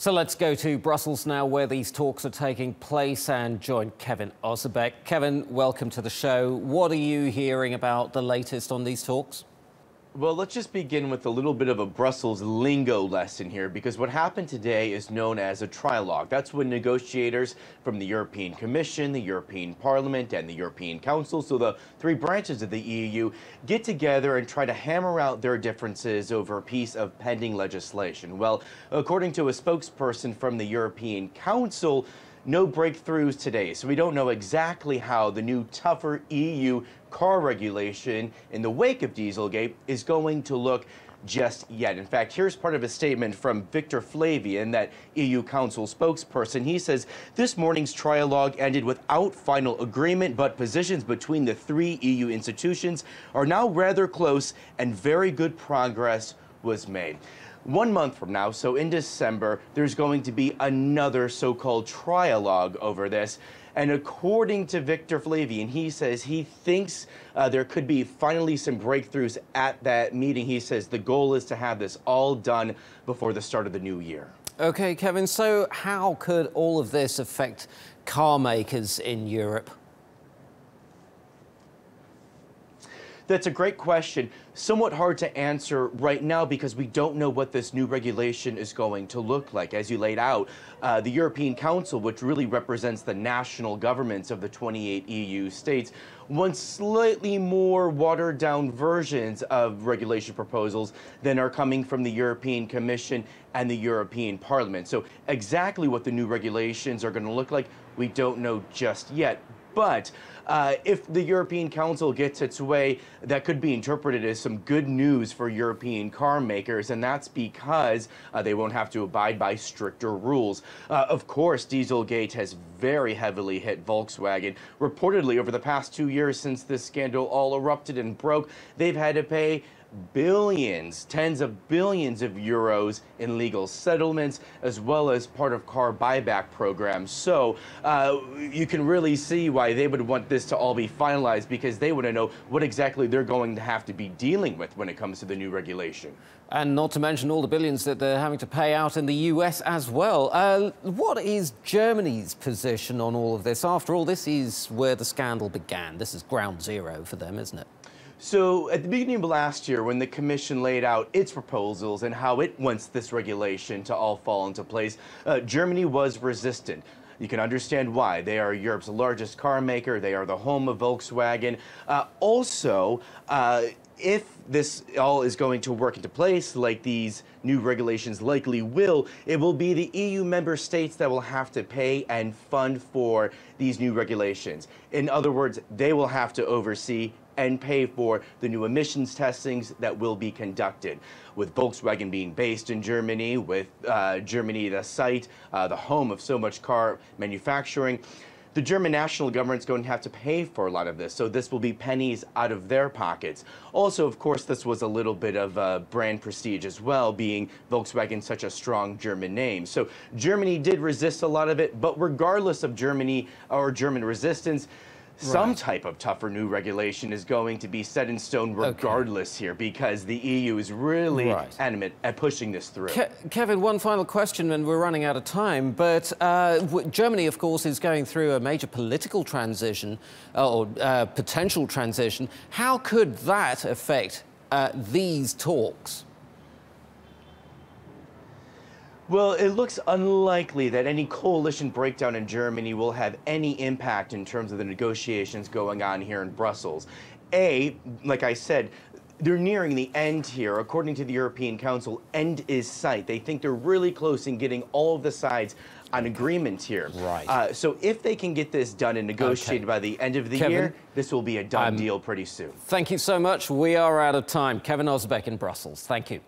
So let's go to Brussels now, where these talks are taking place, and join Kevin Ozebek. Kevin, welcome to the show. What are you hearing about the latest on these talks? Well, let's just begin with a little bit of a Brussels lingo lesson here, because what happened today is known as a trilogue. That's when negotiators from the European Commission, the European Parliament, and the European Council, so the three branches of the EU, get together and try to hammer out their differences over a piece of pending legislation. Well, according to a spokesperson from the European Council, no breakthroughs today, so we don't know exactly how the new tougher EU car regulation in the wake of Dieselgate is going to look just yet. In fact, here's part of a statement from Victor Flavian, that EU Council spokesperson. He says, this morning's trialogue ended without final agreement, but positions between the three EU institutions are now rather close and very good progress was made. 1 month from now, so in December, there's going to be another so-called trialogue over this. And according to Victor Flavian, he says he thinks there could be finally some breakthroughs at that meeting. He says the goal is to have this all done before the start of the new year. Okay, Kevin, so how could all of this affect car makers in Europe? That's a great question. Somewhat hard to answer right now because we don't know what this new regulation is going to look like. As you laid out, the European Council, which really represents the national governments of the 28 EU states, wants slightly more watered-down versions of regulation proposals than are coming from the European Commission and the European Parliament. So exactly what the new regulations are going to look like, we don't know just yet. But if the European Council gets its way, that could be interpreted as some good news for European car makers, and that's because they won't have to abide by stricter rules. Of course, Dieselgate has very heavily hit Volkswagen. Reportedly, over the past 2 years since this scandal all erupted and broke, they've had to pay billions, tens of billions of euros in legal settlements, as well as part of car buyback programs. So you can really see why they would want this to all be finalized, because they want to know what exactly they're going to have to be dealing with when it comes to the new regulation. And not to mention all the billions that they're having to pay out in the US as well. What is Germany's position on all of this? After all, this is where the scandal began. This is ground zero for them, isn't it? So at the beginning of last year, when the Commission laid out its proposals and how it wants this regulation to all fall into place, Germany was resistant. You can understand why. They are Europe's largest car maker. They are the home of Volkswagen. If this all is going to work into place, like these new regulations likely will, it will be the EU member states that will have to pay and fund for these new regulations. In other words, they will have to oversee and pay for the new emissions testings that will be conducted. With Volkswagen being based in Germany, with Germany the site, the home of so much car manufacturing, the German national government's going to have to pay for a lot of this, so this will be pennies out of their pockets. Also, of course, this was a little bit of brand prestige as well, being Volkswagen such a strong German name. So Germany did resist a lot of it, but regardless of Germany or German resistance, some type of tougher new regulation is going to be set in stone regardless here, because the EU is really animate at pushing this through. Kevin, one final question, and we're running out of time, but Germany, of course, is going through a major political transition, or potential transition. How could that affect these talks? Well, it looks unlikely that any coalition breakdown in Germany will have any impact in terms of the negotiations going on here in Brussels. Like I said, they're nearing the end here. According to the European Council, end is sight. They think they're really close in getting all of the sides on agreement here. Right. So if they can get this done and negotiated by the end of the year, this will be a done deal pretty soon. Thank you so much. We are out of time. Kevin Ozebek in Brussels. Thank you.